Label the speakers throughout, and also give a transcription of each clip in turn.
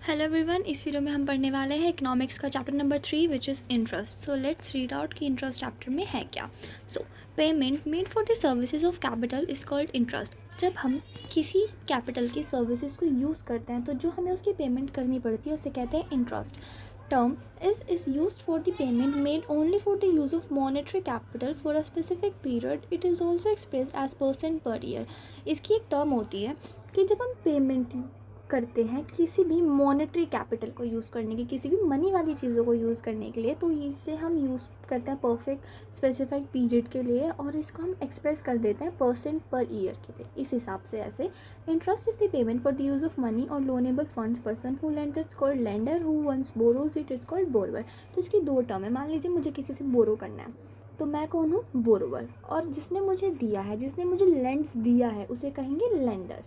Speaker 1: Hello everyone, इस video में हम पढ़ने वाले हैं इकोनॉमिक्स का chapter number 3 which is interest. So let's read out कि इंटरेस्ट चैप्टर में है क्या। सो payment made for the services of capital is called interest. जब हम किसी कैपिटल की सर्विसेज को यूज़ करते हैं तो जो हमें उसकी पेमेंट करनी पड़ती है उसे कहते हैं interest. Term is used for the payment made only for the use of monetary capital for a specific period. It is also expressed as percent per year. इसकी एक टर्म होती है कि जब हम पेमेंट करते हैं किसी भी मॉनेटरी कैपिटल को यूज़ करने की, किसी भी मनी वाली चीज़ों को यूज़ करने के लिए, तो इसे हम यूज़ करते हैं परफेक्ट स्पेसिफाइड पीरियड के लिए और इसको हम एक्सप्रेस कर देते हैं परसेंट पर ईयर के लिए। इस हिसाब से ऐसे interest is the payment for the use of money और loanable funds. Person who lends it's called lender, who once borrows it's called borrower. तो इसकी दो टर्म है। मान लीजिए मुझे किसी से बोरो करना है तो मैं कौन हूँ? बोरोवर। और जिसने मुझे दिया है, जिसने मुझे लेंड्स दिया है, उसे कहेंगे लेंडर।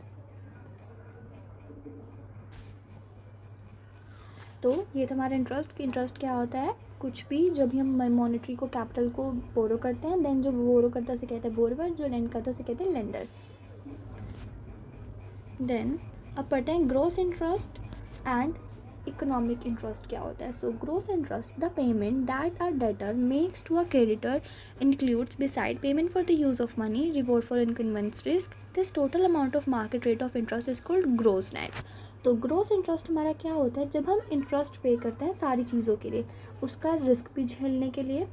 Speaker 1: तो ये था हमारा इंटरेस्ट। इंटरेस्ट क्या होता है? कुछ भी जब भी हम मॉनेटरी को कैपिटल को बोरो करते हैं, देन जो बोरो करता है उसे कहते हैं बोरोवर, जो लेंड करता है उसे कहते हैं लेंडर। देन अब पढ़ते हैं gross interest and economic interest क्या होता है। So gross interest, the payment that our debtor makes to a creditor includes beside payment for the use of money, reward for inconvenience risk, this total amount of market rate of interest is called gross net. तो gross interest हमारा क्या होता है? जब हम interest पे करते हैं सारी चीज़ों के लिए, उसका रिस्क भी झेलने के लिए,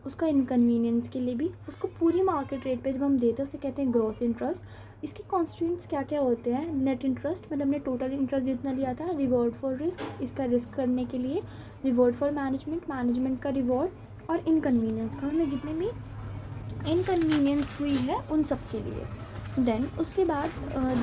Speaker 1: उसका इनकन्वीनियंस के लिए भी, उसको पूरी मार्केट रेट पे जब हम देते हैं उसे कहते हैं ग्रॉस इंटरेस्ट। इसके कॉन्स्टिट्यूएंट्स क्या क्या होते हैं? नेट इंटरेस्ट, मतलब हमने टोटल इंटरेस्ट जितना लिया था, रिवॉर्ड फॉर रिस्क, इसका रिस्क करने के लिए, रिवॉर्ड फॉर मैनेजमेंट, मैनेजमेंट का रिवॉर्ड, और इनकन्वीनियंस का, हमें जितने भी इनकन्वीनियंस हुई है उन सब के लिए। देन उसके बाद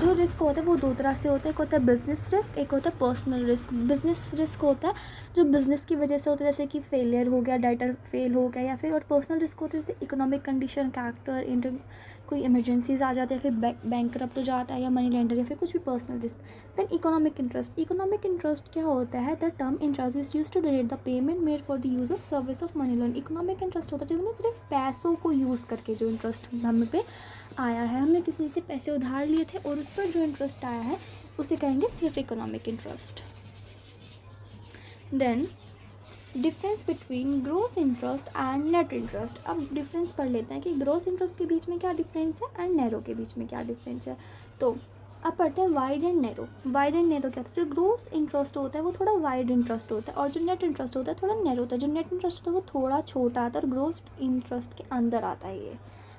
Speaker 1: जो रिस्क होता है वो दो तरह से होता है। एक होता है बिजनेस रिस्क, एक होता है पर्सनल रिस्क। बिजनेस रिस्क होता है जो बिजनेस की वजह से होता है, जैसे कि फेलियर हो गया, डाटा फेल हो गया, या फिर, और पर्सनल रिस्क होता है जैसे इकोनॉमिक कंडीशन, कैरेक्टर, कोई इमरजेंसीज आ जाते हैं, फिर बैंक करप्ट हो जाता है, या मनी लेंडर, या फिर कुछ भी personal risk. Then economic interest. Economic interest क्या होता है? The term interest is use to derate the payment made for the use of service of money loan. Economic interest होता है जब हमने सिर्फ पैसों को यूज़ करके जो इंटरेस्ट हम पे आया है, हमने किसी से पैसे उधार लिए थे और उस पर जो इंटरेस्ट आया है उसे कहेंगे सिर्फ economic interest. Then difference between gross interest and net interest. अब डिफरेंस पढ़ लेते हैं कि ग्रॉस इंटरेस्ट के बीच में क्या डिफरेंस है एंड नैरो के बीच में क्या डिफरेंस है। तो अब पढ़ते हैं wide and narrow. Wide and narrow क्या होता है? जो ग्रॉस इंटरेस्ट होता है वो थोड़ा वाइड इंटरेस्ट होता है, और जो नेट इंटरेस्ट होता है थोड़ा नैरो होता है। जो नेट इंटरेस्ट होता है वो थोड़ा छोटा आता है और ग्रॉस इंटरेस्ट के अंदर आता है ये।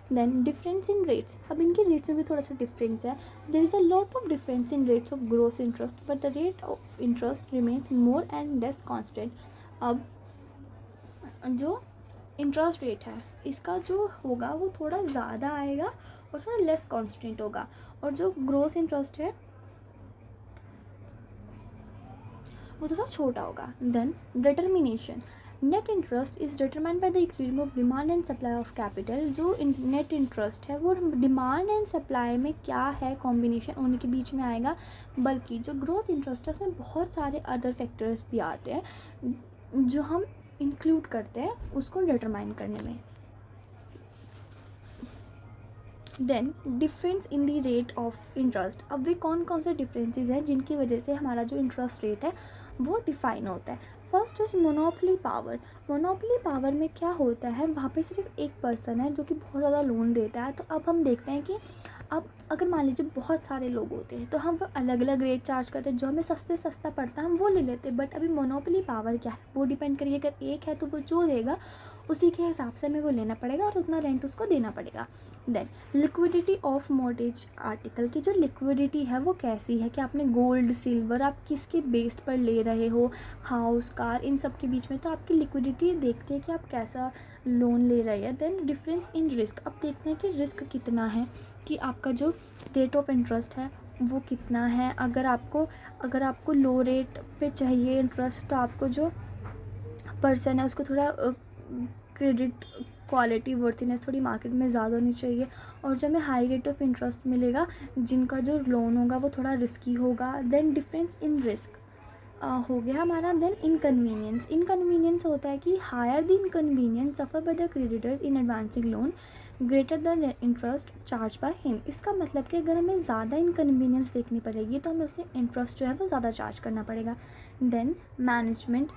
Speaker 1: Then difference in rates. अब इनके रेट्स में भी थोड़ा सा डिफरेंस है। There is a lot of difference in rates of gross interest, but the rate of interest remains more and less constant. अब जो इंटरेस्ट रेट है इसका जो होगा वो थोड़ा ज़्यादा आएगा और थोड़ा लेस कांस्टेंट होगा, और जो ग्रॉस इंटरेस्ट है वो थोड़ा छोटा होगा। Then determination. Net interest is determined by the equilibrium of demand and supply of capital. जो नेट इंटरेस्ट है वो डिमांड एंड सप्लाई में क्या है कॉम्बिनेशन, उन्हीं के बीच में आएगा। बल्कि जो ग्रॉस इंटरेस्ट है उसमें बहुत सारे अदर फैक्टर्स भी आते हैं जो हम इंक्लूड करते हैं उसको डिटरमाइन करने में। Then difference in the rate of interest. अब वे कौन कौन से डिफरेंसेस हैं जिनकी वजह से हमारा जो इंटरेस्ट रेट है वो डिफाइन होता है। First is monopoly power. Monopoly power में क्या होता है? वहाँ पे सिर्फ एक पर्सन है जो कि बहुत ज़्यादा लोन देता है। तो अब हम देखते हैं कि अब अगर मान लीजिए बहुत सारे लोग होते हैं तो हम वो अलग अलग रेट चार्ज करते हैं, जो हमें सस्ते सस्ता पड़ता है हम वो ले लेते हैं। बट अभी मोनोपोली पावर क्या है? वो डिपेंड करिए, अगर एक है तो वो जो देगा उसी के हिसाब से हमें वो लेना पड़ेगा और उतना रेंट उसको देना पड़ेगा। Then liquidity of mortgage article की जो लिक्विडिटी है वो कैसी है, कि आपने गोल्ड सिल्वर आप किसके बेस्ड पर ले रहे हो, हाउस कार, इन सब के बीच में, तो आपकी लिक्विडिटी देखते हैं कि आप कैसा लोन ले रहे हैं। Then difference in risk. अब देखते हैं कि रिस्क कितना है, कि आपका जो रेट ऑफ इंटरेस्ट है वो कितना है। अगर आपको लो रेट पे चाहिए इंटरेस्ट तो आपको जो पर्सन है उसको थोड़ा क्रेडिट क्वालिटी वर्थीनेस थोड़ी मार्केट में ज़्यादा होनी चाहिए। और जब हमें हाई रेट ऑफ इंटरेस्ट मिलेगा जिनका जो लोन होगा वो थोड़ा रिस्की होगा। Then difference in risk. हो गया हमारा। देन इनकन्वीनियंस, इनकन्वीनियंस होता है कि higher the inconvenience suffer by the creditors in advancing loan greater the interest charge by him. इसका मतलब कि अगर हमें ज़्यादा इनकन्वीनियंस देखनी पड़ेगी तो हमें उससे इंटरेस्ट जो है वो ज़्यादा चार्ज करना पड़ेगा। देन मैनेजमेंट,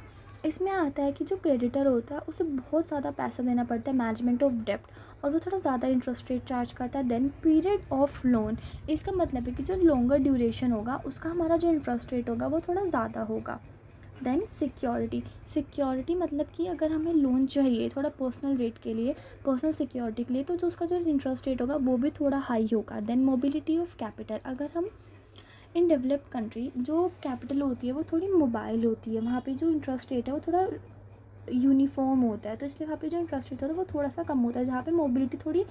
Speaker 1: इसमें आता है कि जो क्रेडिटर होता है उसे बहुत ज़्यादा पैसा देना पड़ता है, मैनेजमेंट ऑफ डेप्ट, और वो थोड़ा ज़्यादा इंटरेस्ट रेट चार्ज करता है। देन पीरियड ऑफ लोन, इसका मतलब है कि जो लॉन्गर ड्यूरेशन होगा उसका हमारा जो इंटरेस्ट रेट होगा वो थोड़ा ज़्यादा होगा। देन सिक्योरिटी, सिक्योरिटी मतलब कि अगर हमें लोन चाहिए थोड़ा पर्सनल रेट के लिए, पर्सनल सिक्योरिटी के लिए, तो जो उसका जो इंटरेस्ट रेट होगा वो भी थोड़ा हाई होगा। देन मोबिलिटी ऑफ कैपिटल, अगर हम इन डेवलप्ड कंट्री जो कैपिटल होती है वो थोड़ी मोबाइल होती है, वहाँ पे जो इंटरेस्ट रेट है वो थोड़ा यूनिफॉर्म होता है, तो इसलिए वहाँ पे जो इंटरेस्ट रेट होता है वो थोड़ा सा कम होता है। जहाँ पे मोबिलिटी थोड़ी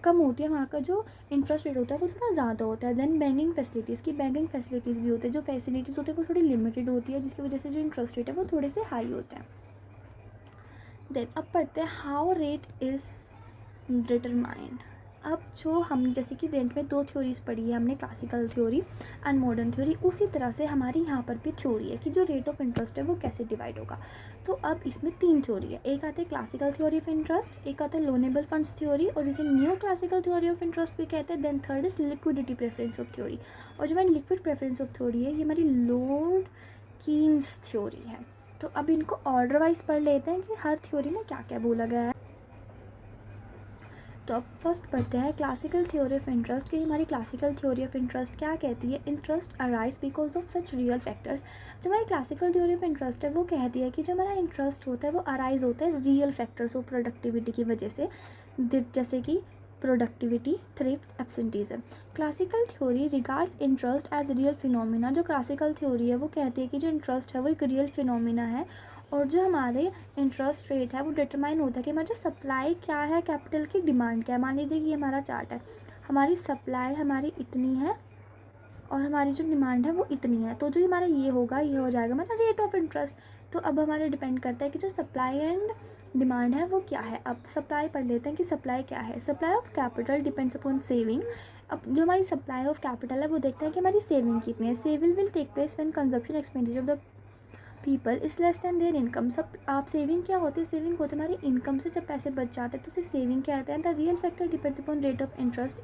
Speaker 1: कम होती है वहाँ का जो इंटरेस्ट रेट होता है वो थोड़ा ज़्यादा होता है। देन बैंकिंग फैसिलिटीज़, की बैंकिंग फैसिलिटीज़ भी होते हैं, जो फैसिलिटीज़ होती है वो थोड़ी लिमिटेड होती है, जिसकी वजह से जो इंटरेस्ट रेट है वो थोड़े से हाई होता है। देन अब पढ़ते हैं हाउ रेट इज़ डिटरमाइंड। अब जो हम जैसे कि रेंट में दो थ्योरीज पढ़ी है हमने, classical theory and modern theory, उसी तरह से हमारी यहाँ पर भी थ्योरी है कि जो रेट ऑफ इंटरेस्ट है वो कैसे डिवाइड होगा। तो अब इसमें तीन थ्योरी है, एक आते हैं क्लासिकल थ्योरी ऑफ इंटरेस्ट, एक आता है लोनेबल फंड्स थ्योरी और इसे new classical theory of interest भी कहते हैं। Then third is liquidity preference of theory, और जो हमारी लिक्विड प्रेफरेंस ऑफ थ्योरी है ये हमारी लॉर्ड कीन्स थ्योरी है। तो अब इनको ऑर्डर वाइज पढ़ लेते हैं कि हर थ्योरी में क्या क्या बोला गया है। तो अब फर्स्ट पढ़ते हैं क्लासिकल थ्योरी ऑफ इंटरेस्ट कि हमारी क्लासिकल थ्योरी ऑफ इंटरेस्ट क्या कहती है। Interest arise because of such real factors, जो हमारी क्लासिकल थ्योरी ऑफ इंटरेस्ट है वो कहती है कि जो हमारा इंटरेस्ट होता है वो अराइज होता है रियल फैक्टर्स ऑफ प्रोडक्टिविटी की वजह से, जैसे कि productivity, thrift, absenteeism. Classical theory regards interest as real phenomena, जो क्लासिकल थ्योरी है वो कहती है कि जो इंटरेस्ट है वो एक रियल फिनोमिना है, और जो हमारे इंटरेस्ट रेट है वो डिटरमाइन होता है कि हमारा जो सप्लाई क्या है, कैपिटल की डिमांड क्या है। मान लीजिए कि ये हमारा चार्ट है, हमारी सप्लाई हमारी इतनी है और हमारी जो डिमांड है वो इतनी है, तो जो हमारा ये होगा ये हो जाएगा हमारा रेट ऑफ इंटरेस्ट। तो अब हमारे डिपेंड करता है कि जो सप्लाई एंड डिमांड है वो क्या है। अब सप्लाई पढ़ लेते हैं कि सप्लाई क्या है। Supply of capital depends upon saving. अब जो हमारी सप्लाई ऑफ कैपिटल है वो देखते हैं कि हमारी सेविंग कितनी है। Saving will take place when consumption expenditure of the people is less than their income. सब आप सेविंग क्या होती है, सेविंग होती है हमारी इनकम से जब पैसे बच जाते हैं तो उसे सेविंग कहते हैं। The real factor depends upon rate of interest.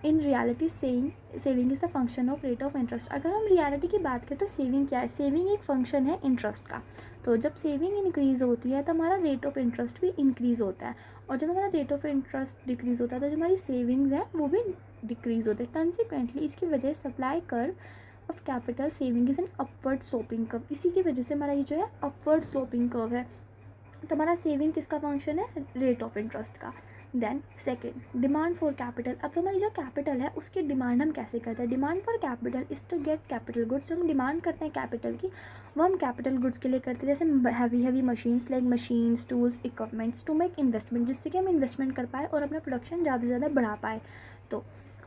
Speaker 1: In reality saving is the function of rate of interest. अगर हम रियलिटी की बात करें तो सेविंग क्या है, सेविंग एक फंक्शन है इंटरेस्ट का। तो जब सेविंग इंक्रीज़ होती है तो हमारा रेट ऑफ इंटरेस्ट भी इंक्रीज़ होता है, और जब हमारा रेट ऑफ इंटरेस्ट डिक्रीज़ होता है तो जो हमारी सेविंग्स है वो भी डिक्रीज़ होते हैं। कंसिक्वेंटली इसकी वजह supply curve of capital saving is an upward sloping curve. इसी की वजह से हमारा ये जो है अपवर्ड स्लोपिंग कर्व है। तो हमारा सेविंग किसका फंक्शन है, रेट ऑफ इंटरेस्ट का। Then second demand for capital. अब हमारी जो कैपिटल है उसकी डिमांड हम कैसे करते हैं। Demand for capital is to get capital goods. जो हम डिमांड करते हैं कैपिटल की वो हम कैपिटल गुड्स के लिए करते हैं, जैसे heavy machines like machines, tools, equipments to make investment, जिससे कि हम इन्वेस्टमेंट कर पाए और अपना प्रोडक्शन ज़्यादा से ज़्यादा बढ़ा पाए। तो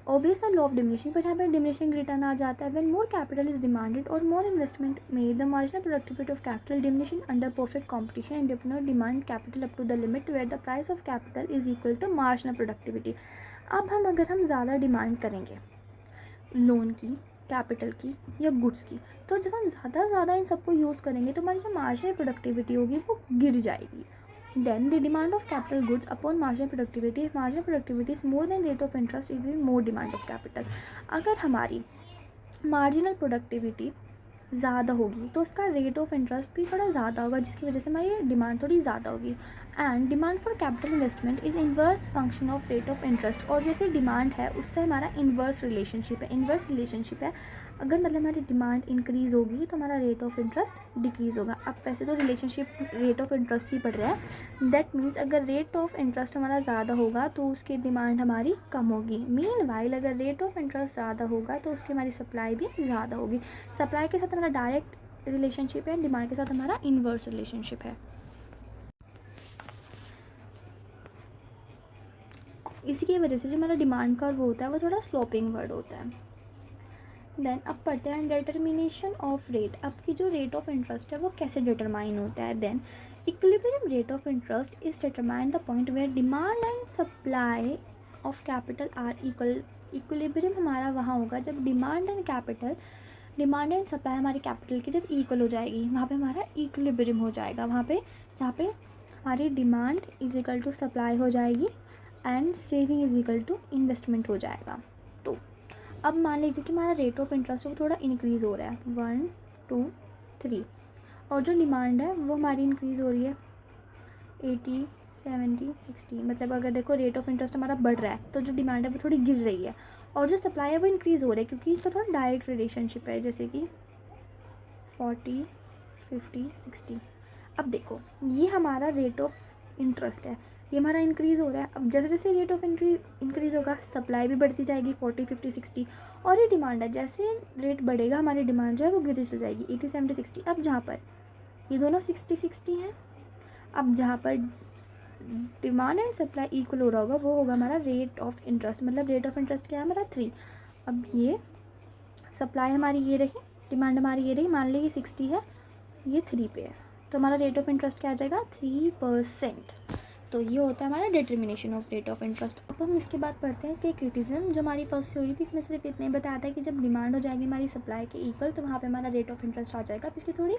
Speaker 1: ऑब्वियस है लॉ ऑफ डिमिनिशिंग, पर यहाँ पर डिमिनिशिंग रिटर्न आ जाता है। When more capital is demanded और more investment made the marginal productivity of capital diminishing under perfect competition and depend demand capital up to the limit where the price of capital is equal to marginal productivity. अब अगर हम ज़्यादा demand करेंगे loan की, capital की या goods की, तो जब हम ज़्यादा इन सबको यूज़ करेंगे तो हमारी जो मार्जिनल प्रोडक्टिविटी होगी वो गिर जाएगी। Then the demand of capital goods upon marginal productivity, if marginal productivity is more than rate of interest, it will be more demand of capital। अगर हमारी marginal productivity ज़्यादा होगी तो उसका रेट ऑफ इंटरेस्ट भी थोड़ा ज़्यादा होगा, जिसकी वजह से हमारी डिमांड थोड़ी ज़्यादा होगी। And demand for capital investment is inverse function of rate of interest. और जैसे डिमांड है उससे हमारा इन्वर्स रिलेशनशिप है। इन्वर्स रिलेशनशिप है, अगर मतलब हमारी डिमांड इंक्रीज़ होगी तो हमारा रेट ऑफ इंटरेस्ट डिक्रीज़ होगा। अब वैसे तो रिलेशनशिप रेट ऑफ इंटरेस्ट ही पढ़ रहा है, दैट मीन्स अगर रेट ऑफ इंटरेस्ट हमारा ज़्यादा होगा तो उसकी डिमांड हमारी कम होगी। मीनवाइल अगर रेट ऑफ इंटरेस्ट ज़्यादा होगा तो उसकी हमारी सप्लाई भी ज़्यादा होगी। सप्लाई के साथ हमारा डायरेक्ट रिलेशनशिप है, डिमांड के साथ हमारा इन्वर्स रिलेशनशिप है। इसी की वजह से जो हमारा डिमांड कर्व होता है वो थोड़ा स्लोपिंग वर्ड होता है। देन अब पढ़ते हैं डिटर्मिनेशन ऑफ रेट। अब की जो रेट ऑफ इंटरेस्ट है वो कैसे डिटरमाइन होता है। Then equilibrium rate of interest is determine the point where demand and supply of capital are equal. Equilibrium हमारा वहाँ होगा जब demand and capital demand and supply हमारी कैपिटल की जब इक्वल हो जाएगी, वहाँ पे हमारा इक्विलिब्रियम हो जाएगा, वहाँ पे जहाँ पे हमारी demand is equal to supply हो जाएगी and saving is equal to investment हो जाएगा। तो अब मान लीजिए कि हमारा रेट ऑफ इंटरेस्ट वो थोड़ा इंक्रीज़ हो रहा है, 1 2 3, और जो डिमांड है वो हमारी इंक्रीज़ हो रही है 80 70 60, मतलब अगर देखो रेट ऑफ इंटरेस्ट हमारा बढ़ रहा है तो जो डिमांड है वो थोड़ी गिर रही है, और जो सप्लाई है वो इंक्रीज़ हो रहा है, क्योंकि इसका थोड़ा डायरेक्ट रिलेशनशिप है, जैसे कि 40 50 60। अब देखो ये हमारा रेट ऑफ इंटरेस्ट है, ये हमारा इंक्रीज़ हो रहा है। अब जैसे जैसे रेट ऑफ इंक्रीज़ होगा सप्लाई भी बढ़ती जाएगी 40 50 60, और ये डिमांड है, जैसे रेट बढ़ेगा हमारी डिमांड जो है वो गिरती चल जाएगी 80 70 60। अब जहाँ पर ये दोनों 60 60 हैं, अब जहाँ पर डिमांड एंड सप्लाई इक्वल हो रहा होगा वो होगा हमारा रेट ऑफ इंटरेस्ट, मतलब रेट ऑफ इंटरेस्ट क्या है हमारा 3। अब ये सप्लाई हमारी ये रही, डिमांड हमारी ये रही, मान ली ये 60 है, ये 3 पे है, तो हमारा रेट ऑफ इंटरेस्ट क्या आ जाएगा 3%। तो ये होता है हमारा determination of rate of interest. अब हम इसके बाद पढ़ते हैं इसके क्रिटिसिज्म। जो हमारी फर्स्ट थ्योरी थी इसमें सिर्फ इतने बताया था कि जब डिमांड हो जाएगी हमारी सप्लाई के इक्वल तो वहाँ पे हमारा रेट ऑफ इंटरेस्ट आ जाएगा। अब इसकी थोड़ी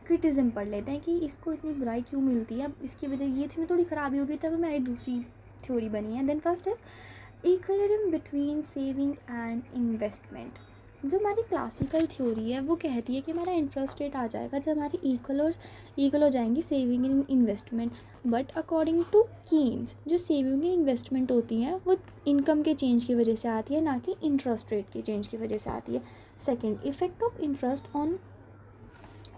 Speaker 1: क्रिटिसिज्म पढ़ लेते हैं कि इसको इतनी बुराई क्यों मिलती है। अब इसकी वजह ये थी थोड़ी ख़राबी होगी, तब हमारी दूसरी थ्योरी बनी है। Then first is equilibrium between saving and investment. जो हमारी क्लासिकल थ्योरी है वो कहती है कि हमारा इंटरेस्ट रेट आ जाएगा जब हमारी इक्वल हो जाएंगी saving and investment. But according to Keynes जो सेविंग एंड इन्वेस्टमेंट होती हैं वो इनकम के चेंज की वजह से आती है, ना कि इंटरेस्ट रेट के चेंज की वजह से आती है। Second, effect of interest on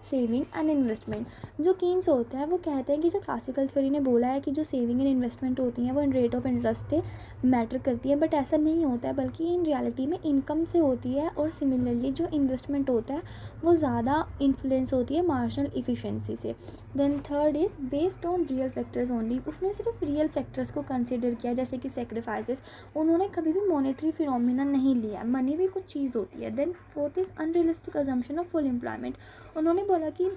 Speaker 1: saving and investment. जो कीन्स होते हैं वो कहते हैं कि जो क्लासिकल थ्योरी ने बोला है कि जो सेविंग एंड इन्वेस्टमेंट होती हैं वो इन रेट ऑफ इंटरेस्ट से मैटर करती है, बट ऐसा नहीं होता है, बल्कि इन रियलिटी में इनकम से होती है। और सिमिलरली जो इन्वेस्टमेंट होता है वो ज़्यादा इन्फ्लुएंस होती है मार्जिनल इफिशिएंसी से। Then third is based on real factors only. उसने सिर्फ रियल फैक्टर्स को कंसिडर किया, जैसे कि सेक्रीफाइसेस। उन्होंने कभी भी मॉनेटरी फिनोमिना नहीं लिया, मनी भी कुछ चीज़ होती है। Then fourth is unrealistic assumption of full employment. उन्होंने बोला कि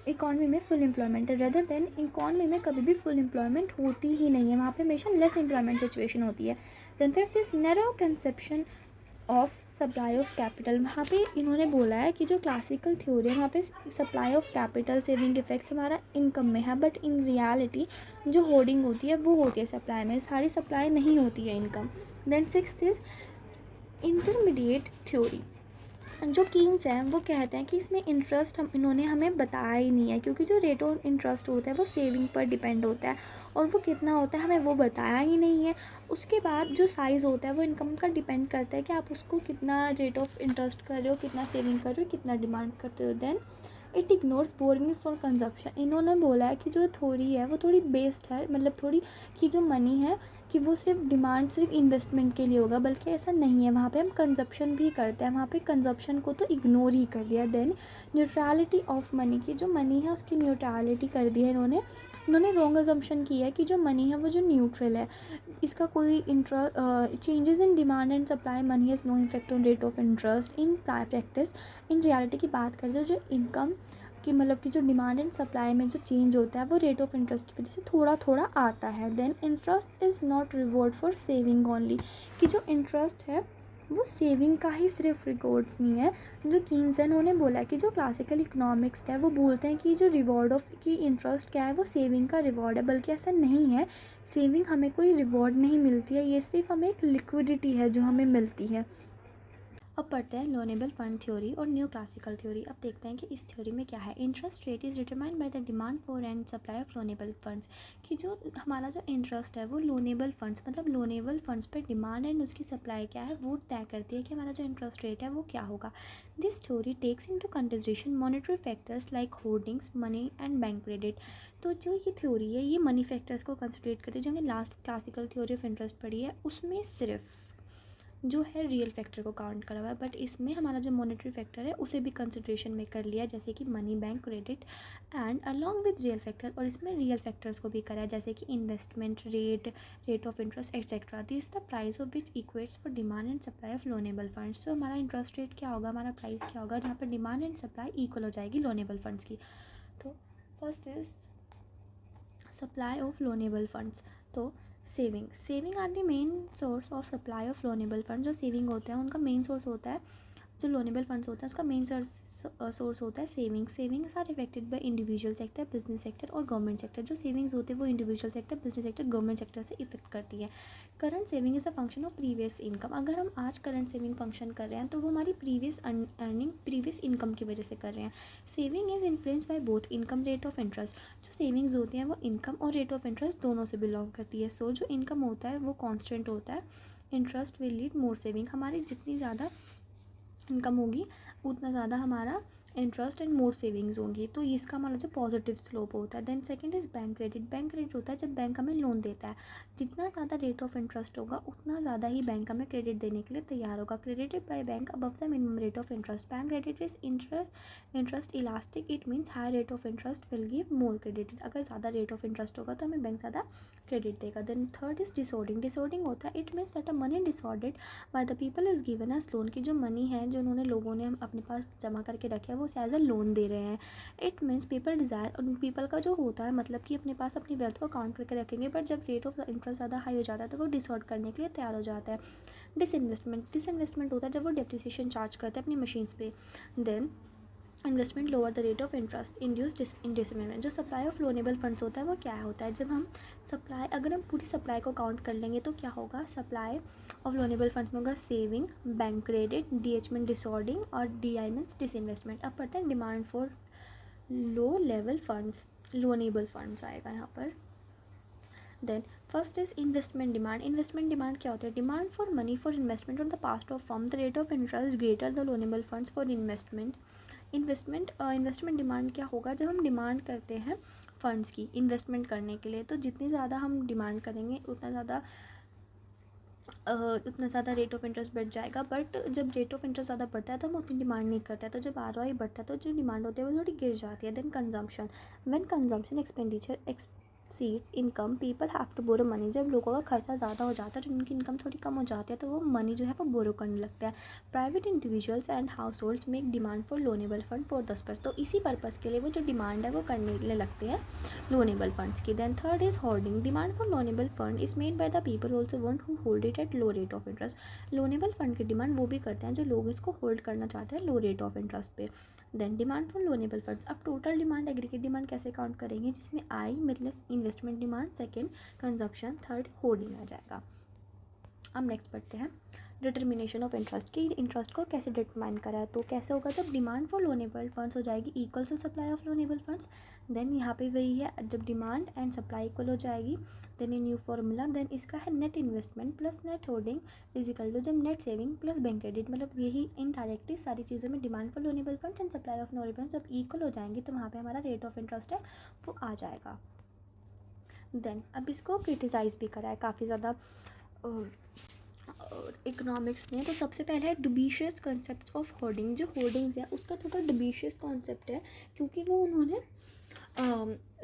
Speaker 1: इकॉनमी में फुल एम्प्लॉयमेंट है, रेदर देन इकॉनमी में कभी भी फुल एम्प्लॉयमेंट होती ही नहीं है, वहाँ पे हमेशा लेस एम्प्लॉयमेंट सिचुएशन होती है। Then fifth is narrow conception of supply of capital. वहाँ पे इन्होंने बोला है कि जो क्लासिकल थ्योरी है वहाँ पे supply of capital saving effects हमारा इनकम में है, बट इन रियलिटी जो होर्डिंग होती है वो होती है सप्लाई में, सारी सप्लाई नहीं होती है income. Then sixth is intermediate theory. जो कीन्स हैं वो कहते हैं कि इसमें इंटरेस्ट इन्होंने हमें बताया ही नहीं है, क्योंकि जो रेट ऑफ इंटरेस्ट होता है वो सेविंग पर डिपेंड होता है, और वो कितना होता है हमें वो बताया ही नहीं है। उसके बाद जो साइज़ होता है वो इनकम का डिपेंड करता है कि आप उसको कितना रेट ऑफ इंटरेस्ट कर रहे हो, कितना सेविंग कर रहे हो, कितना डिमांड करते हो। Then it ignores borrowing for consumption. इन्होंने बोला है कि जो थ्योरी है वो थोड़ी बेस्ड है, मतलब थोड़ी कि जो मनी है कि वो सिर्फ डिमांड सिर्फ इन्वेस्टमेंट के लिए होगा, बल्कि ऐसा नहीं है, वहाँ पे हम कंजप्शन भी करते हैं, वहाँ पे कंजप्शन को तो इग्नोर ही कर दिया। देन न्यूट्रलिटी ऑफ मनी, की जो मनी है उसकी न्यूट्रलिटी कर दी है इन्होंने रॉन्ग अजम्पशन किया है कि जो मनी है वो जो न्यूट्रल है, इसका कोई changes in demand and supply money has no effect on rate of interest in practice. In reality की बात करते हैं जो इनकम कि मतलब कि जो डिमांड एंड सप्लाई में जो चेंज होता है वो रेट ऑफ इंटरेस्ट की वजह से थोड़ा थोड़ा आता है। Then interest is not reward for saving only, कि जो इंटरेस्ट है वो सेविंग का ही सिर्फ रिकॉर्ड्स नहीं है। जो कीन्स है उन्होंने बोला कि जो क्लासिकल इकोनॉमिक्स है वो बोलते हैं कि जो रिवॉर्ड ऑफ की इंटरेस्ट क्या है वो सेविंग का रिवॉर्ड है, बल्कि ऐसा नहीं है। सेविंग हमें कोई रिवॉर्ड नहीं मिलती है, ये सिर्फ हमें एक लिक्विडिटी है जो हमें मिलती है। अब पढ़ते हैं लोनेबल फंड थ्योरी और न्यू क्लासिकल थ्योरी। अब देखते हैं कि इस थ्योरी में क्या है। Interest rate is determined by the demand for and supply of loanable funds. कि जो हमारा जो इंटरेस्ट है वो लोनेबल फंड्स मतलब लोनेबल फंड्स पर डिमांड एंड उसकी सप्लाई क्या है वो तय करती है कि हमारा जो इंटरेस्ट रेट है वो क्या होगा। This theory takes into consideration monetary factors like hoardings money and bank credit. तो जो ये थ्योरी है ये मनी फैक्टर्स को कंसिडरेट करती है। जो हमने last classical theory of interest पढ़ी है उसमें सिर्फ जो है रियल फैक्टर को काउंट करा हुआ है, बट इसमें हमारा जो मॉनेटरी फैक्टर है उसे भी कंसिडरेशन में कर लिया, जैसे कि money bank credit and along with real factor. और इसमें रियल फैक्टर्स को भी करा है, जैसे कि investment rate, rate of interest etcetera. This the price of which equates for demand and supply of loanable funds. तो हमारा इंटरेस्ट रेट क्या होगा, हमारा प्राइस क्या होगा, जहाँ पर डिमांड एंड सप्लाई इक्वल हो जाएगी लोनेबल फंड्स की। तो first is supply of loanable funds. तो saving are the main source of supply of loanable fund. जो सेविंग होते हैं उनका मेन सोर्स होता है जो लोनेबल फंड्स होता है उसका मेन सोर्स होता है savings. Savings are affected by individual sector, business sector और गवर्नमेंट सेक्टर। जो सेविंग्स होते हैं वो individual sector, business sector, government sector से इफेक्ट करती है। Current saving is a function of previous income. अगर हम आज करंट सेविंग फंक्शन कर रहे हैं तो वो हमारी प्रीवियस अर्निंग, प्रीवियस इनकम की वजह से कर रहे हैं। Saving is influence by both income, rate of interest. जो सेविंग्स होती हैं वो इनकम और रेट ऑफ इंटरेस्ट दोनों से बिलोंग करती है। सो जो इनकम होता है वो कॉन्स्टेंट होता है, interest will lead more saving. हमारी जितनी ज़्यादा इनकम होगी उतना ज़्यादा हमारा इंटरेस्ट एंड मोर सेविंग्स होंगी। तो इसका हमारा जो पॉजिटिव स्लोप होता है। Then second is bank credit. Bank credit होता है जब बैंक हमें लोन देता है, जितना ज़्यादा रेट ऑफ इंटरेस्ट होगा उतना ज़्यादा ही बैंक हमें क्रेडिट देने के लिए तैयार होगा। Credited by bank above the minimum rate of interest. Bank credit is interest elastic, it means high rate of interest will give more credit. अगर ज़्यादा रेट ऑफ इंटरेस्ट होगा तो हमें बैंक ज़्यादा क्रेडिट देगा। Then third is dishoarding. Dishoarding होता है it means that a money dishoarded by the people is given as loan. की जो मनी है जो उन्होंने लोगों ने अपने पास जमा करके रखे है वो एज अ लोन दे रहे हैं। इट मीन्स पीपल डिज़ायर, और पीपल का जो होता है मतलब कि अपने पास अपनी वेल्थ को काउंट करके रखेंगे, बट जब रेट ऑफ इंटरेस्ट ज़्यादा हाई हो जाता है तो वो डिसऑर्ड करने के लिए तैयार हो जाता है। डिसइन्वेस्टमेंट। डिसइन्वेस्टमेंट होता है जब वो डेप्रिसिएशन चार्ज करते हैं अपनी मशीन्स पे। Then investment lower the rate of interest induce disinvestment. जो सप्लाई ऑफ लोनेबल फंड्स होता है वो क्या होता है, जब हम सप्लाई, अगर हम पूरी सप्लाई को काउंट कर लेंगे तो क्या होगा, सप्लाई ऑफ लोनेबल फंड्स में होगा saving, bank credit, DH mean dishoarding और DI मीन्स डिसइन्वेस्टमेंट। अब पढ़ते हैं demand for low level funds, loanable funds आएगा यहाँ पर। Then first is investment demand. Investment demand क्या होता है, demand for money for investment on the past of firm, the rate of interest greater the loanable funds for investment. Investment demand क्या होगा, जब हम डिमांड करते हैं फंड्स की इन्वेस्टमेंट करने के लिए, तो जितनी ज़्यादा हम डिमांड करेंगे उतना ज़्यादा रेट ऑफ इंटरेस्ट बढ़ जाएगा। बट जब रेट ऑफ इंटरेस्ट ज़्यादा बढ़ता है तो हम उतनी डिमांड नहीं करते हैं, तो जब ROI बढ़ता है तो जो डिमांड होती है वो थोड़ी गिर जाती है। Then consumption. When consumption expenditure exceeds income people have to borrow money. जब लोगों का खर्चा ज़्यादा हो जाता है तो उनकी इनकम थोड़ी कम हो जाती है तो वो मनी जो है वो बोरो करने लगता है। Private individuals and house holds make demand for loanable fund for 10%। तो इसी पर्पज़ के लिए वो जो डिमांड है वो करने के लिए लगते हैं लोनेबल फंड्स की। Then third is holding. Demand for loanable fund is made by the people also want who hold it at low rate of interest. Loanable fund की डिमांड वो भी करते हैं जो लोग इसको होल्ड करना चाहते हैं लो रेट ऑफ इंटरेस्ट पे। Then demand for loanable funds. अब टोटल डिमांड, एग्रीगेट डिमांड कैसे काउंट करेंगे, जिसमें आई मतलब investment demand, second consumption, third holding आ जाएगा। अब नेक्स्ट पढ़ते हैं डिटर्मिनेशन ऑफ इंटरेस्ट की इंटरेस्ट को कैसे डिटरमाइन करा है। तो कैसे होगा, जब डिमांड फॉर लोनेबल फंड्स हो जाएगी equal to supply of loanable funds. Then यहाँ पे वही है, जब डिमांड एंड सप्लाई इक्वल हो जाएगी देन ये न्यू फॉर्मूला। देन इसका है net investment plus net holding is equal to जब net saving plus bank credit. मतलब यही इनडायरेक्टली सारी चीज़ों में demand for loanable funds and supply of loanable funds जब इक्वल हो जाएंगी तो वहाँ पर हमारा रेट ऑफ इंटरेस्ट है वो आ जाएगा। देन अब इसको क्रिटिसाइज़ भी करा है काफ़ी ज़्यादा इकोनॉमिक्स ने। तो सबसे पहले है डुबिशियस कॉन्सेप्ट ऑफ होर्डिंग। जो होर्डिंग्स है उसका थोड़ा डुबिशियस कॉन्सेप्ट है क्योंकि वो उन्होंने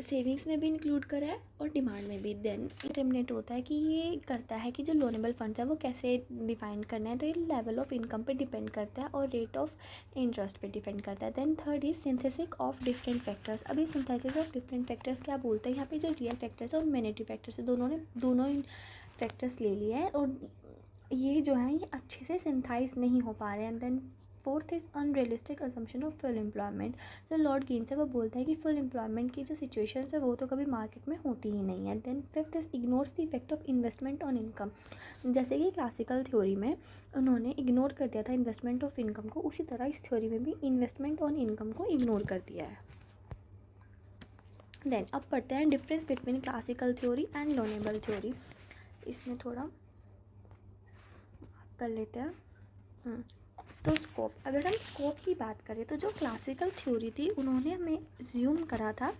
Speaker 1: सेविंग्स में भी इंक्लूड करा है और डिमांड में भी। देन डिटर्मिनेट होता है कि ये करता है कि जो लोनेबल फंड्स है वो कैसे डिफाइन करना है, तो ये लेवल ऑफ इनकम पे डिपेंड करता है और रेट ऑफ इंटरेस्ट पे डिपेंड करता है। Then third is synthesis of different factors. अभी सिंथेसिस ऑफ डिफरेंट फैक्टर्स क्या बोलते हैं, यहाँ पे जो रियल फैक्टर्स और मॉनेटरी फैक्टर्स है दोनों फैक्टर्स ले लिए हैं और ये जो है ये अच्छे से सिंथाइज नहीं हो पा रहे हैं। Then fourth is unrealistic assumption of full employment. जो लॉर्ड कीन्स है वो बोलता है कि फुल एम्प्लॉयमेंट की जो सिचुएशन है वो तो कभी मार्केट में होती ही नहीं है। Then fifth is ignores the effect of investment on income. जैसे कि क्लासिकल थ्योरी में उन्होंने इग्नोर कर दिया था इन्वेस्टमेंट ऑफ इनकम को, उसी तरह इस थ्योरी में भी इन्वेस्टमेंट ऑन इनकम को इग्नोर कर दिया है। देन अब पढ़ते हैं difference between classical theory and loanable theory. इसमें थोड़ा कर लेते हैं। तो स्कोप, अगर हम स्कोप की बात करें तो जो क्लासिकल थ्योरी थी उन्होंने हमें ज्यूम करा था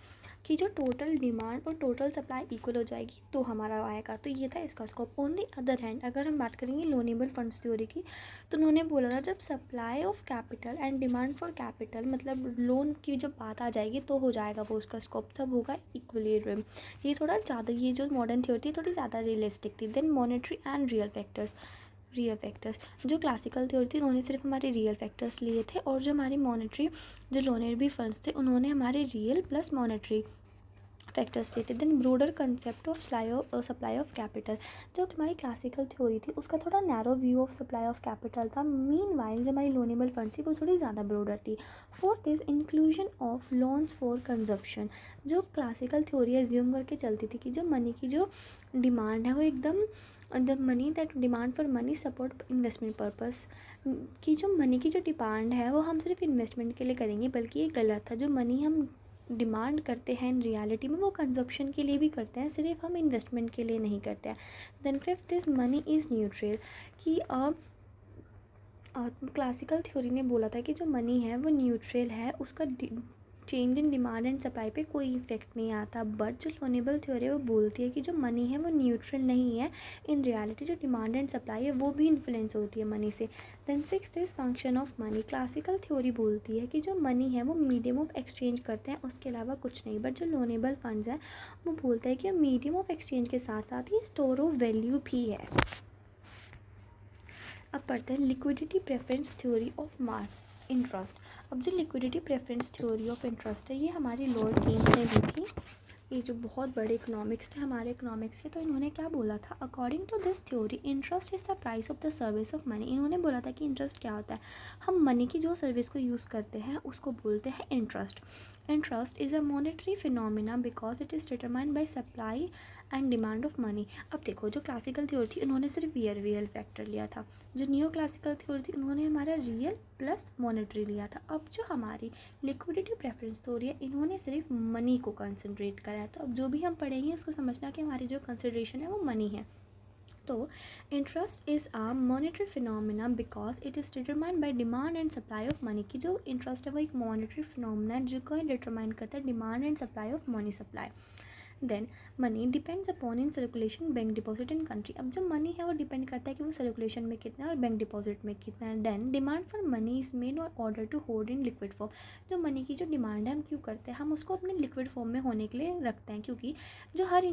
Speaker 1: कि जो टोटल डिमांड और टोटल सप्लाई इक्वल हो जाएगी तो हमारा आएगा, तो ये था इसका scope. On the other hand अगर हम बात करेंगे लोनेबल फंड्स थ्योरी की तो उन्होंने बोला था जब supply of capital and demand for capital मतलब लोन की जब बात आ जाएगी तो हो जाएगा वो उसका स्कोप, तब होगा इक्विलिब्रियम। ये थोड़ा ज़्यादा, ये जो मॉडर्न थ्योरी थी थोड़ी ज़्यादा रियलिस्टिक थी। Then monetary and real factors. जो क्लासिकल थ्योरी थी उन्होंने सिर्फ हमारे रियल फैक्टर्स लिए थे और जो हमारी मॉनेटरी जो लोनेबल फंड्स थे उन्होंने हमारे रियल प्लस मॉनेटरी फैक्टर्स लेते। Then broader concept of supply of capital, जो हमारी क्लासिकल थ्योरी थी उसका थोड़ा narrow view of supply of capital था। मीनवाइल जो हमारी लोनेबल फंड थी वो थोड़ी ज़्यादा ब्रोडर थी। Fourth is inclusion of loans for consumption, जो क्लासिकल थ्योरी एज्यूम करके चलती थी कि जो मनी की जो डिमांड है वो एकदम the money that demand for money support investment purpose, कि जो मनी की जो डिमांड है वो हम सिर्फ इन्वेस्टमेंट के लिए करेंगे, बल्कि ये गलत था। जो मनी हम डिमांड करते हैं इन रियलिटी में वो कंजप्शन के लिए भी करते हैं, सिर्फ हम इन्वेस्टमेंट के लिए नहीं करते हैं। Then fifth is money is neutral, कि क्लासिकल थ्योरी ने बोला था कि जो मनी है वो न्यूट्रल है, उसका change in demand and supply पे कोई इफेक्ट नहीं आता। बट जो लोनेबल थ्योरी है वो बोलती है कि जो मनी है वो न्यूट्रल नहीं है, इन रियलिटी जो डिमांड एंड सप्लाई है वो भी इन्फ्लुएंस होती है मनी से। Then sixth is function of money, classical theory बोलती है कि जो मनी है वो मीडियम ऑफ एक्सचेंज करते हैं, उसके अलावा कुछ नहीं। बट जो लोनेबल फंड्स है वो बोलता है कि मीडियम ऑफ एक्सचेंज के साथ साथ ही स्टोर ऑफ वैल्यू भी है। अब पढ़ते हैं liquidity preference theory of interest. अब जो liquidity preference theory of interest है ये हमारी लॉर्ड केन्स ने दी थी, ये जो बहुत बड़े इकोनॉमिक्स थे हमारे इकोनॉमिक्स के। तो इन्होंने क्या बोला था, according to this theory interest is the price of the service of money. इन्होंने बोला था कि इंटरेस्ट क्या होता है, हम मनी की जो सर्विस को यूज़ करते हैं उसको बोलते हैं interest. Interest is a monetary phenomena because it is determined by supply and demand of money. अब देखो जो क्लासिकल थ्योरी थी उन्होंने सिर्फ रियल फैक्टर लिया था, जो न्यू क्लासिकल थ्योरी थी उन्होंने हमारा रियल प्लस मॉनेटरी लिया था। अब जो हमारी लिक्विडिटी प्रेफरेंस थ्योरी है इन्होंने सिर्फ मनी को कंसंट्रेट करा है। तो अब जो भी हम पढ़ेंगे उसको समझना कि हमारी जो कंसिडरेशन है वो मनी है। तो interest is a monetary phenomena because it is determined by demand and supply of money, की जो इंटरेस्ट है वो एक मॉनेटरी फिनोमिना है जो को डिटरमाइन करता है demand and supply of money supply. Then money depends upon in circulation bank deposit in country. अब जो मनी है वो डिपेंड करता है कि वो सर्कुलेशन में कितना है और बैंक डिपॉजिट में कितना है। Then demand for money is made और order to hold in liquid form. जो मनी की जो डिमांड है हम क्यों करते हैं, हम उसको अपने लिक्विड फॉर्म में होने के लिए रखते हैं, क्योंकि जो हर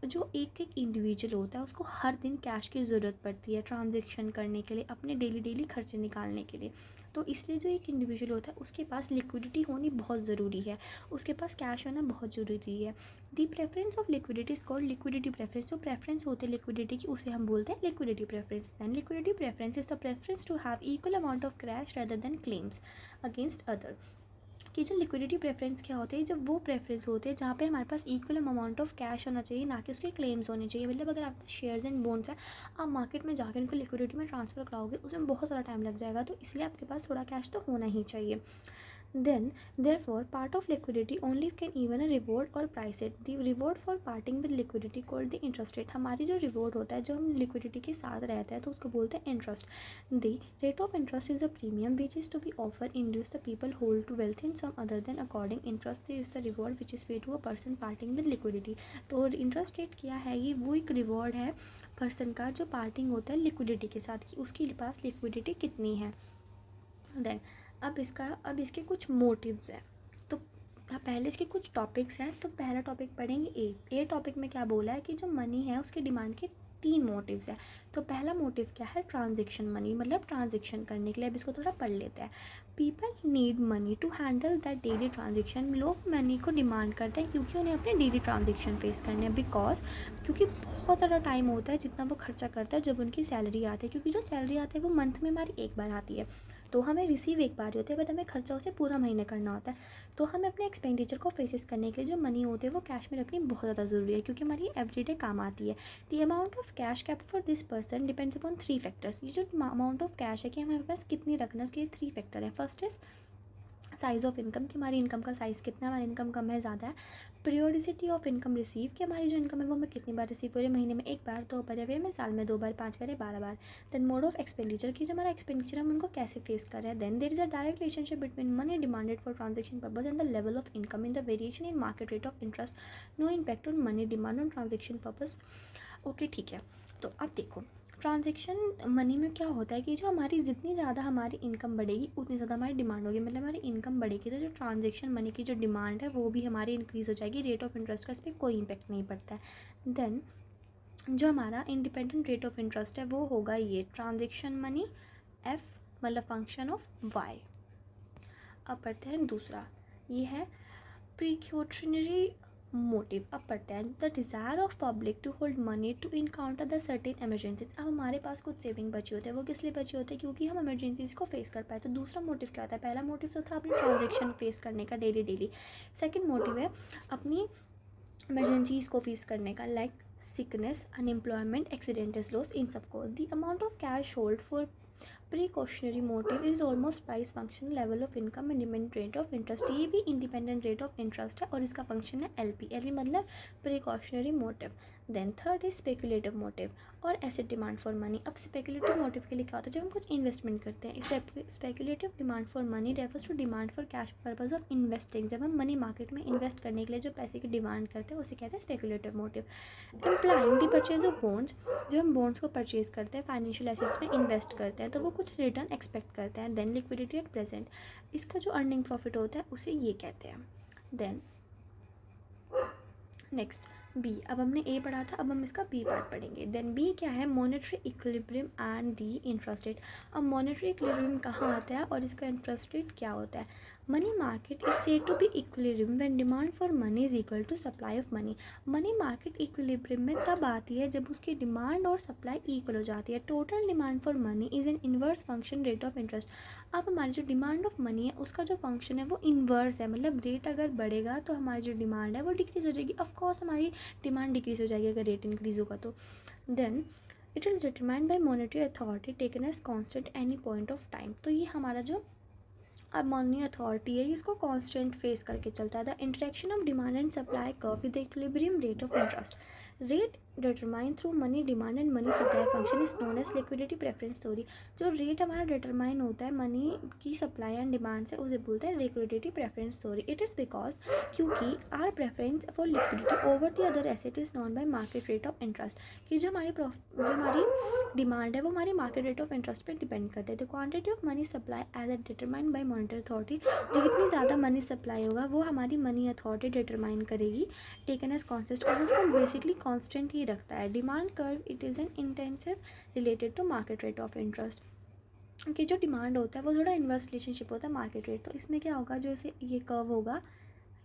Speaker 1: जो एक इंडिविजुअल होता है उसको हर दिन कैश की ज़रूरत पड़ती है ट्रांजेक्शन करने के लिए, अपने डेली खर्चे निकालने के लिए। तो इसलिए जो एक इंडिविजुअल होता है उसके पास लिक्विडिटी होनी बहुत ज़रूरी है, उसके पास कैश होना बहुत ज़रूरी है। The preference of liquidity is called liquidity preference. जो प्रेफरेंस होते हैं लिक्विडिटी की उसे हम बोलते हैं liquidity preference. Then liquidity preference is the preference to have equal amount of cash rather than claims against other. कि जो लिक्विडिटी प्रेफरेंस क्या होते हैं, जब वो प्रेफरेंस होते हैं जहाँ पे हमारे पास इक्वल अमाउंट ऑफ कैश होना चाहिए, ना कि उसके क्लेम्स होने चाहिए। मतलब अगर आपके शेयर्स एंड बॉन्ड्स हैं, आप मार्केट में जाकर उनको लिक्विडिटी में ट्रांसफ़र कराओगे उसमें बहुत सारा टाइम लग जाएगा, तो इसलिए आपके पास थोड़ा कैश तो होना ही चाहिए। Then, therefore, part of liquidity only can even a reward or price it. The reward for parting with liquidity called the interest rate. हमारी जो reward होता है जो हम liquidity के साथ रहते हैं तो उसको बोलते हैं interest. The rate of interest is a premium which is to be offered induce the people hold to wealth in some other than according interest. There is the reward which is paid to a person parting with liquidity. तो interest rate क्या है, ये वो एक reward है person का जो parting होता है liquidity के साथ, कि उसके पास liquidity कितनी है। Then अब इसके कुछ मोटिव्स हैं। तो पहले इसके कुछ टॉपिक्स हैं। तो पहला टॉपिक पढ़ेंगे ए टॉपिक में क्या बोला है कि जो मनी है उसकी डिमांड के 3 मोटिव्स हैं। तो पहला मोटिव क्या है, ट्रांजेक्शन मनी, मतलब ट्रांजेक्शन करने के लिए। अब इसको थोड़ा पढ़ लेते हैं। People need money to handle that daily transaction. लोग मनी को डिमांड करते हैं क्योंकि उन्हें अपने डेली ट्रांजेक्शन फेस करने हैं। क्योंकि बहुत ज़्यादा टाइम होता है जितना वो खर्चा करता है जब उनकी सैलरी आती है, क्योंकि जो सैलरी आती है वो मंथ में हमारी एक बार आती है, तो हमें रिसीव एक बार ही होते हैं, बट हमें खर्चा उसे पूरा महीने करना होता है। तो हमें अपने एक्सपेंडिचर को फेसेस करने के लिए जो मनी होती है वो कैश में रखनी बहुत ज़्यादा ज़रूरी है, क्योंकि हमारी एवरीडे काम आती है। The amount of cash kept for this person depends upon 3 factors. ये जो अमाउंट ऑफ कैश है कि हमारे पास कितनी रखना है उसके 3 फैक्टर है। First is size of income, कि हमारी इनकम का साइज़ कितना है, हमारी इनकम कम है ज़्यादा है। पीरियोडिसिटी ऑफ इनकम रिसीव, कि हमारी जो इनकम है वो हमें कितनी बार रिसीव हो रही है, महीने में 1 बार, 2 बार, या फिर में साल में 2 बार, 5 बार या 12 बार। देन मोड ऑफ एक्सपेंडिचर, की जो हमारा एक्सपेंडिचर हम उनको कैसे फेस कर रहे हैं। Then there is a direct relationship between money demanded for transaction purpose and the level of income in the variation in market rate of interest, no impact on money demand on transaction purpose. Okay ठीक है। तो अब देखो transaction money में क्या होता है कि जो हमारी जितनी ज़्यादा हमारी इनकम बढ़ेगी उतनी ज़्यादा हमारी डिमांड होगी। मतलब हमारी इनकम बढ़ेगी तो जो ट्रांजेक्शन मनी की जो डिमांड है वो भी हमारी इंक्रीज़ हो जाएगी। रेट ऑफ इंटरेस्ट का इस पर कोई इम्पैक्ट नहीं पड़ता है। देन जो हमारा इंडिपेंडेंट रेट ऑफ इंटरेस्ट है वो होगा ये ट्रांजेक्शन मनी एफ, मतलब फंक्शन ऑफ वाई। अब पढ़ते हैं दूसरा, ये है प्रीक्योटनरी मोटिव। अब पढ़ते हैं the desire of public to hold money to encounter the certain emergencies. अब हमारे पास कुछ सेविंग बची होते हैं, वो किस लिए बची होते हैं? क्योंकि हम एमरजेंसीज को फेस कर पाए। तो दूसरा मोटिव क्या होता है? पहला मोटिव तो था अपनी ट्रांजेक्शन फेस करने का डेली। सेकेंड मोटिव है अपनी एमरजेंसीज को फेस करने का, like sickness, unemployment, accidental loss, इन सबको। The amount of cash hold for precautionary motive is almost price function, level of income, independent rate of interest. ये भी इंडिपेंडेंट रेट ऑफ इंटरेस्ट है और इसका फंक्शन है एलपी मतलब precautionary motive. Then third is speculative motive और asset demand for money. अब speculative motive के लिए क्या होता है? जब हम कुछ इन्वेस्टमेंट करते हैं। Speculative demand for money refers to demand for cash purpose of investing. जब हम मनी मार्केट में इन्वेस्ट करने के लिए जो पैसे की डिमांड करते हैं उसे कहते हैं speculative motive. Implying the purchase of bonds. जब हम बॉन्ड्स को परचेज करते हैं, फाइनेंशियल एसेट्स में इन्वेस्ट करते हैं, तो वो कुछ रिटर्न एक्सपेक्ट करते हैं। देन लिक्विडिटी एट प्रेजेंट, इसका जो अर्निंग प्रॉफिट होता है उसे ये कहते हैं। Then next B. अब हमने ए पढ़ा था, अब हम इसका बी पार्ट पढ़ेंगे। देन बी क्या है? Monetary equilibrium and the interest rate. अब मॉनेटरी इक्विलिब्रियम कहाँ आता है और इसका इंटरेस्ट रेट क्या होता है? Money market is said to be equilibrium when demand for money is equal to supply of money. Money market equilibrium में तब आती है जब उसकी डिमांड और सप्लाई इक्वल हो जाती है। Total demand for money is an inverse function rate of interest. अब हमारी जो डिमांड ऑफ मनी है उसका जो फंक्शन है वो इन्वर्स है, मतलब रेट अगर बढ़ेगा तो हमारी जो डिमांड है वो डिक्रीज हो जाएगी। ऑफकोर्स हमारी डिमांड डिक्रीज हो जाएगी अगर रेट इंक्रीज होगा तो। Then it is determined by monetary authority taken as constant any point of time. तो ये हमारा जो अब मनी अथॉरिटी है इसको कांस्टेंट फेस करके चलता है। The interaction of demand and supply curve with equilibrium rate of interest rate determine through money demand and money supply function is known as liquidity preference theory. जो rate हमारा determine होता है money की supply and demand से उसे बोलते हैं liquidity preference theory. It is because क्योंकि are preference for liquidity over the other asset is known by market rate of interest. कि जो हमारी डिमांड है वो हमारी मार्केट रेट ऑफ इंटरेस्ट पर डिपेंड करते हैं। The quantity of money supply as a determined by monetary authority. जो जितनी ज़्यादा मनी सप्लाई होगा वो हमारी मनी अथॉरिटी डिटरमाइन करेगी टेकन एज कॉन्स्टेंट, और उसको बेसिकली कांस्टेंट ही रखता है। Demand curve it is an intensive related to market rate of interest. कि जो डिमांड होता है वो थोड़ा इन्वर्स रिलेशनशिप होता है मार्केट रेट। तो इसमें क्या होगा, जो इसे ये कर्व होगा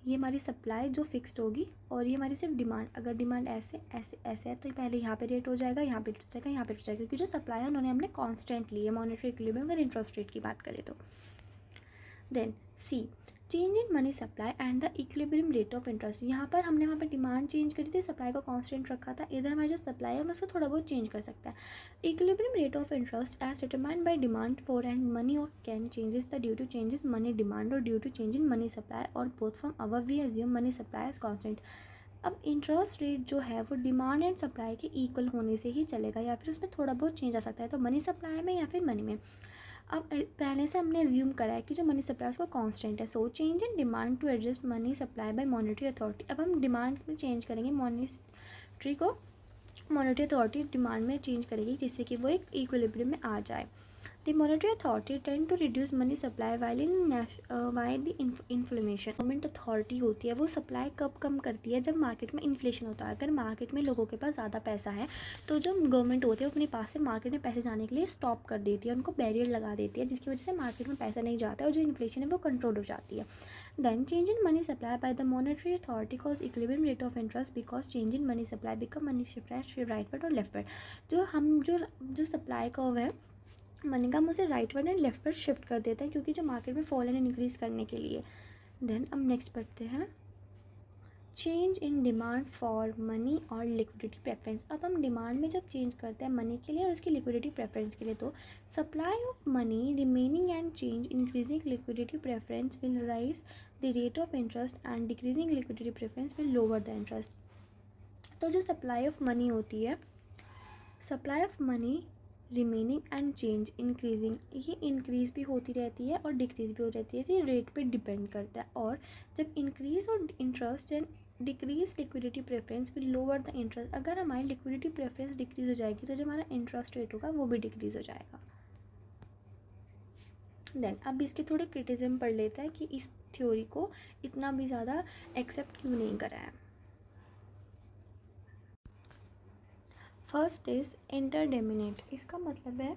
Speaker 1: ये हमारी सप्लाई जो फिक्स्ड होगी और ये हमारी सिर्फ डिमांड। अगर डिमांड ऐसे ऐसे ऐसे है तो पहले यहाँ पे रेट हो जाएगा, यहाँ पे रेट हो जाएगा, यहाँ पे रेट हो जाएगा, क्योंकि जो सप्लाई है उन्होंने हमने कांस्टेंट ली है मॉनेटरी इक्विलिब्रियम अगर इंटरेस्ट रेट की बात करें तो। Then C change in money supply and the equilibrium rate of interest. यहाँ पर हमने वहाँ पर डिमांड चेंज करी थी, सप्लाई को कांस्टेंट रखा था। इधर हमारी जो सप्लाई है हम उसको थोड़ा बहुत चेंज कर सकता है। Equilibrium rate of interest as determined by demand for and money of can changes the due to changes money demand और due to change in money supply और both from above we assume money supply as constant. अब interest rate जो है वो demand and supply के equal होने से ही चलेगा, या फिर उसमें थोड़ा बहुत चेंज आ सकता है, तो मनी सप्लाई में या फिर मनी में। अब पहले से हमने एज्यूम करा है कि जो मनी सप्लाई उसको कांस्टेंट है। So change in demand to adjust money supply by monetary authority. अब हम डिमांड में चेंज करेंगे, मॉनेटरी को मॉनेटरी अथॉरिटी डिमांड में चेंज करेगी जिससे कि वो एक इक्विलिब्रियम में आ जाए। The monetary authority tend to reduce money supply while the inflation. Government authority होती है वो सप्लाई कब कम करती है? जब मार्केट में इन्फ्लेशन होता है। अगर मार्केट में लोगों के पास ज़्यादा पैसा है तो जो गवर्नमेंट होती है वो अपने पास से मार्केट में पैसे जाने के लिए स्टॉप कर देती है, उनको बैरियर लगा देती है, जिसकी वजह से मार्केट में पैसा नहीं जाता है और जो इन्फ्लेशन है वो कंट्रोल हो जाती है। Then change in money supply by the monetary authority cause equilibrium rate of interest because change in money supply become money supply right part और left part। जो सप्लाई कर्व है मनी का हम उसे right word and left word shift कर देते हैं क्योंकि जो मार्केट में फॉल एंड इंक्रीज़ करने के लिए। देन अब नेक्स्ट पढ़ते हैं change in demand for money और लिक्विडिटी प्रेफरेंस। अब हम डिमांड में जब चेंज करते हैं मनी के लिए और उसकी लिक्विडिटी प्रेफरेंस के लिए, तो supply of money remaining and change increasing liquidity preference will rise the rate of interest and decreasing liquidity preference will lower the interest. तो जो सप्लाई ऑफ मनी होती है, supply of money remaining and change increasing, ये increase भी होती रहती है और डिक्रीज़ भी हो रहती है, ये रेट पे डिपेंड करता है। और जब इंक्रीज़ और interest and decrease liquidity preference will lower the interest. अगर हमारी लिक्विडिटी प्रेफरेंस डिक्रीज़ हो जाएगी तो जो हमारा इंटरेस्ट रेट होगा वो भी डिक्रीज़ हो जाएगा। देन अब इसके थोड़े क्रिटिसिज्म पढ़ लेते हैं कि इस थ्योरी को इतना भी ज़्यादा एक्सेप्ट क्यों नहीं करा है। First is indeterminate. इसका मतलब है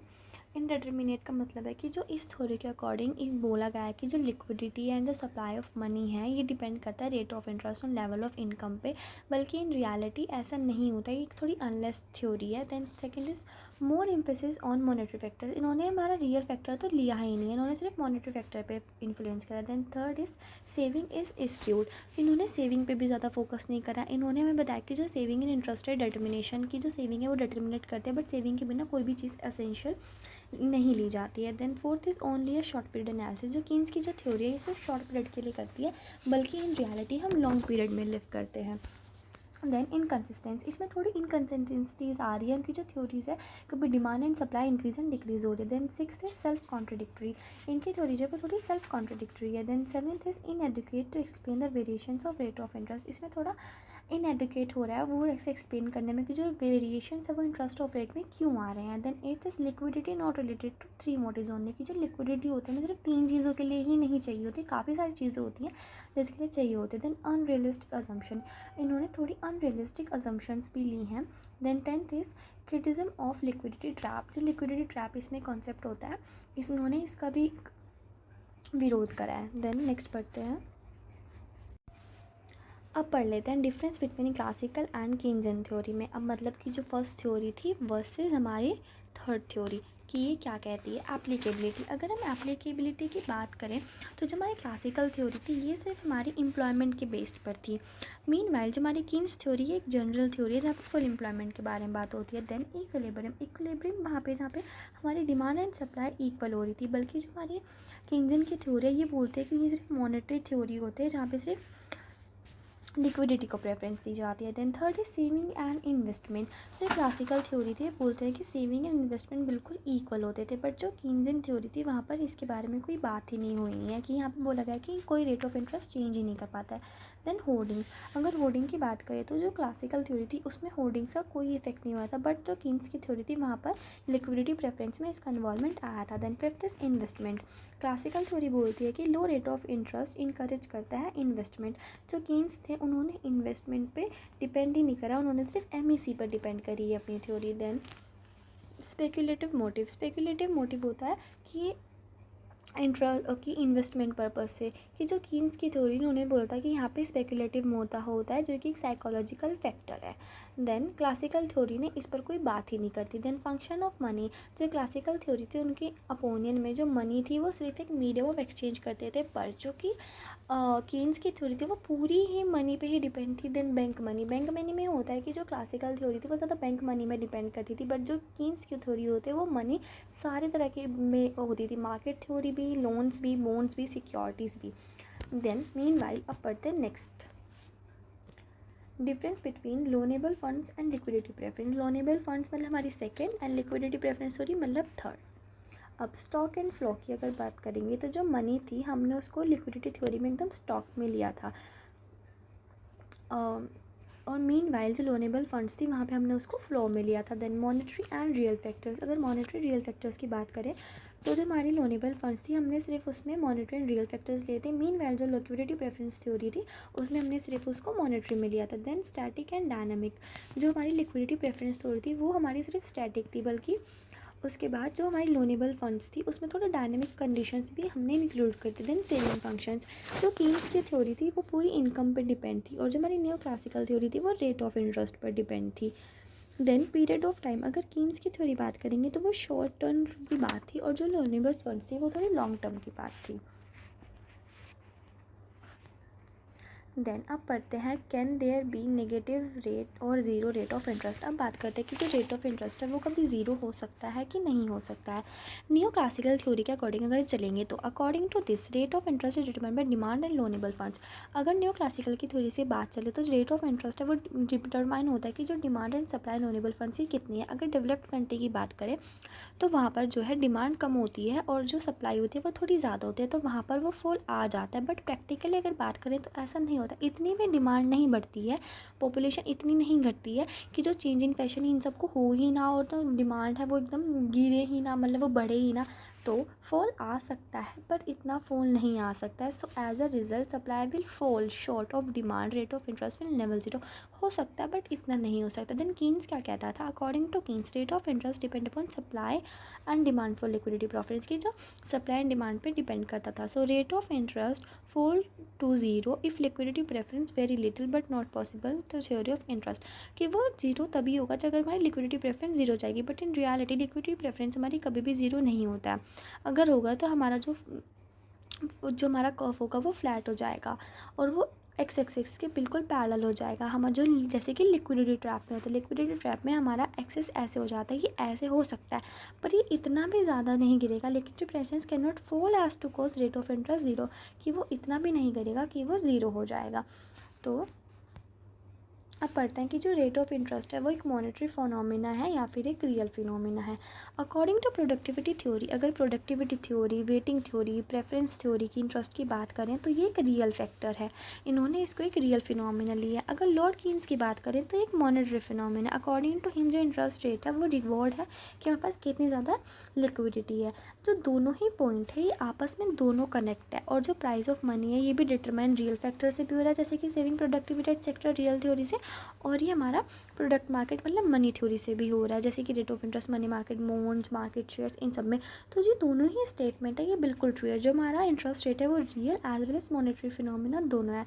Speaker 1: इनडिटर्मिनेट का मतलब है कि जो इस थ्योरी के अकॉर्डिंग एक बोला गया है कि जो लिक्विडिटी एंड जो सप्लाई ऑफ मनी है ये डिपेंड करता है rate of interest on level of income पे, बल्कि इन रियलिटी ऐसा नहीं होता, ये थोड़ी अनलेस थ्योरी है। Then second is more emphasis on monetary factor, इन्होंने हमारा रियल फैक्टर तो लिया ही नहीं है, इन्होंने सिर्फ मॉनेटरी फैक्टर पे इन्फ्लुएंस करा। Then third is saving is skewed, इन्होंने सेविंग पे भी ज़्यादा फोकस नहीं करा, इन्होंने हमें बताया कि जो saving in interest rate determination की जो सेविंग है वो डिटर्मिनेट करते हैं, बट सेविंग के बिना कोई भी चीज़ एसेंशियल नहीं ली जाती है। Then fourth is only a short period analysis, जो कीन्स की जो थ्योरी है ये सिर्फ शॉर्ट पीरियड के लिए करती है, बल्कि इन रियलिटी हम लॉन्ग पीरियड में लिव करते हैं। देन इनकन्सिस्टेंस, इसमें थोड़ी इनकन्सिस्टेंसीज आ रही है, उनकी जो थ्योरीज है कभी demand and supply increase and decrease हो रही है। Then six is self contradictory, इनकी थ्योरीज है वो थोड़ी सेल्फ कॉन्ट्रडिक्टरी है। Then seventh is inadequate to explain the variations of rate of interest, इसमें थोड़ा इनएडुकेट हो रहा है वो ऐसे एक्सप्लेन करने में कि जो वेरिएशंस है वो इंटरेस्ट ऑफ रेट में क्यों आ रहे हैं। Then eighth is liquidity not related to three motives only, की जो लिक्विडिटी होती है ना सिर्फ तीन चीज़ों के लिए ही नहीं चाहिए होती, काफ़ी सारी चीज़ें होती हैं जिसके लिए चाहिए होते हैं। देन अनरियलिस्टिक अजम्पशन, इन्होंने थोड़ी अनरियलिस्टिक अजम्पशंस भी ली हैं। Then tenth is criticism of liquidity trap, जो लिक्विडिटी ट्रैप इसमें कॉन्सेप्ट होता है इन्होंने इसका भी विरोध करा है। देन नेक्स्ट पढ़ते हैं, अब पढ़ लेते हैं difference between classical and Keynesian theory में। अब मतलब कि जो फर्स्ट थ्योरी थी वर्सेस हमारी थर्ड थ्योरी कि ये क्या कहती है एप्लीकेबिलिटी। अगर हम एप्लीकेबिलिटी की बात करें तो जो हमारी क्लासिकल थ्योरी थी ये सिर्फ हमारी एम्प्लॉयमेंट के बेस्ड पर थी। मीनवाइल जो हमारी कीन्स थ्योरी है एक जनरल थ्योरी है जहाँ पर फुल एम्प्लॉयमेंट के बारे में बात होती है। देन इक्विलिब्रियम वहाँ पे जहाँ पे हमारी डिमांड एंड सप्लाई इक्वल हो रही थी, बल्कि जो हमारी कीन्सियन की थ्योरी है ये बोलते हैं कि ये सिर्फ मॉनेटरी थ्योरी होते हैं जहाँ पे सिर्फ लिक्विडिटी को प्रेफरेंस दी जाती है। Then third is saving and investment, जो क्लासिकल थ्योरी थी बोलते हैं कि सेविंग एंड इन्वेस्टमेंट बिल्कुल इक्वल होते थे, बट जो कीन्सियन थ्योरी थी वहाँ पर इसके बारे में कोई बात ही नहीं हुई है कि यहाँ पर बोला गया कि कोई रेट ऑफ इंटरेस्ट चेंज ही नहीं कर पाता है। देन होर्डिंग, अगर होर्डिंग की बात करें तो जो क्लासिकल थ्योरी थी उसमें होर्डिंग्स का कोई इफेक्ट नहीं हुआ था, बट जो कीन्स की थ्योरी थी वहाँ पर लिक्विडिटी प्रेफरेंस में इसका इन्वॉल्वमेंट आया था। Then fifth is investment, classical theory बोलती है कि low rate of interest encourage करता है इन्वेस्टमेंट, जो कीन्स थे उन्होंने इन्वेस्टमेंट पे डिपेंड ही नहीं करा, उन्होंने सिर्फ एमईसी पर डिपेंड करी है अपनी थ्योरी। देन स्पेकुलेटिव मोटिव होता है कि की इन्वेस्टमेंट पर्पज़ से, कि जो कीन्स की थ्योरी ने उन्हें बोला था कि यहाँ पे स्पेकुलेटिव मोटा होता है जो कि एक साइकोलॉजिकल फैक्टर है। देन क्लासिकल थ्योरी ने इस पर कोई बात ही नहीं करती। देन फंक्शन ऑफ मनी, जो क्लासिकल थ्योरी थी उनके अपोनियन में जो मनी थी वो सिर्फ एक मीडियम ऑफ एक्सचेंज करते थे, पर जो कि कीन्स की थ्योरी थी वो पूरी ही मनी पे ही डिपेंड थी। देन बैंक मनी में होता है कि जो क्लासिकल थ्योरी थी वो ज़्यादा बैंक मनी में डिपेंड करती थी, बट जो कीन्स की थ्योरी होती है वो मनी सारे तरह के में होती थी, मार्केट थ्योरी भी, लोन्स भी, बॉन्ड्स भी, सिक्योरिटीज़ भी। देन मीनवाइल अब पढ़ते हैं next difference between loanable funds and liquidity preference. Loanable funds मतलब हमारी second and liquidity preference theory मतलब थर्ड। अब स्टॉक एंड फ्लो की अगर बात करेंगे तो जो मनी थी हमने उसको लिक्विडिटी थ्योरी में एकदम स्टॉक में लिया था, और मीनवाइल जो लोनेबल फंड्स थी वहाँ पे हमने उसको फ्लो में लिया था। Then monetary and real factors, अगर मॉनेटरी रियल फैक्टर्स की बात करें तो जो हमारी लोनेबल फंड्स थी हमने सिर्फ उसमें मॉनेटरी एंड रियल फैक्टर्स लिए थे। मीनवाइल जो लिक्विडिटी प्रेफरेंस थ्योरी थी उसमें हमने सिर्फ उसको मॉनेटरी में लिया था। देन स्टैटिक एंड डायनामिक, जो हमारी लिक्विडिटी प्रेफरेंस थ्योरी थी वो हमारी सिर्फ स्टैटिक थी, बल्कि उसके बाद जो हमारी लोनेबल फंड्स थी उसमें थोड़ा डायनेमिक कंडीशंस भी हमने इंक्लूड करते। देन सेविंग फंक्शंस, जो कीन्स की थ्योरी थी वो पूरी इनकम पर डिपेंड थी, और जो हमारी न्यू क्लासिकल थ्योरी थी वो रेट ऑफ इंटरेस्ट पर डिपेंड थी। देन पीरियड ऑफ टाइम, अगर कीन्स की थ्योरी बात करेंगे तो वो शॉर्ट टर्म की बात थी, और जो लोनेबल फंड्स थी वो थोड़ी लॉन्ग टर्म की बात थी। देन अब पढ़ते हैं can there be negative rate और ज़ीरो रेट ऑफ इंटरेस्ट। अब बात करते हैं कि जो रेट ऑफ इंटरेस्ट है वो कभी ज़ीरो हो सकता है कि नहीं हो सकता है। न्यू क्लासिकल थ्योरी के अकॉर्डिंग अगर चलेंगे तो according to this rate of interest is determined by demand and loanable funds. अगर न्यू क्लासिकल की थ्योरी से बात चले तो रेट ऑफ इंटरेस्ट है वो डिटरमाइन होता है कि जो demand and supply loanable funds की कितनी है। अगर डेवलप्ड कंट्री की बात करें तो वहाँ पर जो है डिमांड कम होती है और जो सप्लाई होती है वो थोड़ी ज़्यादा होती है, तो वहाँ पर वो फॉल आ जाता है। बट प्रैक्टिकली अगर बात करें तो ऐसा नहीं होता, इतनी भी डिमांड नहीं बढ़ती है, पॉपुलेशन इतनी नहीं घटती है कि जो चेंज इन फैशन इन सबको हो ही ना, और तो डिमांड है वो एकदम गिरे ही ना, मतलब वो बढ़े ही ना। तो फॉल आ सकता है पर इतना फॉल नहीं आ सकता है. So as a result supply will fall short of demand. Rate of interest will never zero. हो सकता है बट इतना नहीं हो सकता. देन कीन्स क्या कहता था? According to Keynes rate of interest depend upon supply and demand for liquidity preference की जो सप्लाई एंड डिमांड पे डिपेंड करता था. So rate of interest fall to zero if liquidity preference very little but not possible. तो theory of interest कि वो zero तभी होगा जब अगर हमारी लिक्विडिटी प्रेफरेंस जीरो जाएगी. But in reality liquidity preference हमारी कभी भी जीरो नहीं होता है. अगर होगा तो हमारा जो हमारा कर्व होगा वो फ्लैट हो जाएगा और वो एक्स एक्सिस के बिल्कुल पैरेलल हो जाएगा. हमारा जो जैसे कि लिक्विडिटी ट्रैप में होता है, लिक्विडिटी ट्रैप में हमारा एक्सिस ऐसे हो जाता है. ये ऐसे हो सकता है पर ये इतना भी ज़्यादा नहीं गिरेगा. Liquidity preference can not fall as to cause rate of interest zero, कि वो इतना भी नहीं गिरेगा कि वो ज़ीरो हो जाएगा. तो अब पढ़ते हैं कि जो रेट ऑफ इंटरेस्ट है वो एक मॉनेटरी फिनोमिना है या फिर एक रियल फिनोमिना है. अकॉर्डिंग टू प्रोडक्टिविटी थ्योरी, अगर productivity theory, waiting theory, preference theory की इंटरेस्ट की बात करें तो ये एक रियल फैक्टर है. इन्होंने इसको एक रियल फिनोमिना लिया. अगर लॉर्ड कीन्स की बात करें तो एक monetary phenomena. According to him जो इंटरेस्ट रेट है वो रिवॉर्ड है कि हमारे पास कितनी ज़्यादा लिक्विडिटी है. जो दोनों ही पॉइंट है ये आपस में दोनों कनेक्ट है. और जो प्राइस ऑफ मनी है ये भी डिटरमाइन रियल फैक्टर से भी हो रहा है, जैसे कि saving productivity sector real theory से. और ये हमारा प्रोडक्ट मार्केट मतलब मनी थ्योरी से भी हो रहा है, जैसे कि rate of interest, money market, bonds, market shares, इन सब में. तो ये दोनों ही स्टेटमेंट है ये बिल्कुल ट्रू है. जो हमारा इंटरेस्ट रेट है वो real as well as monetary phenomena दोनों है.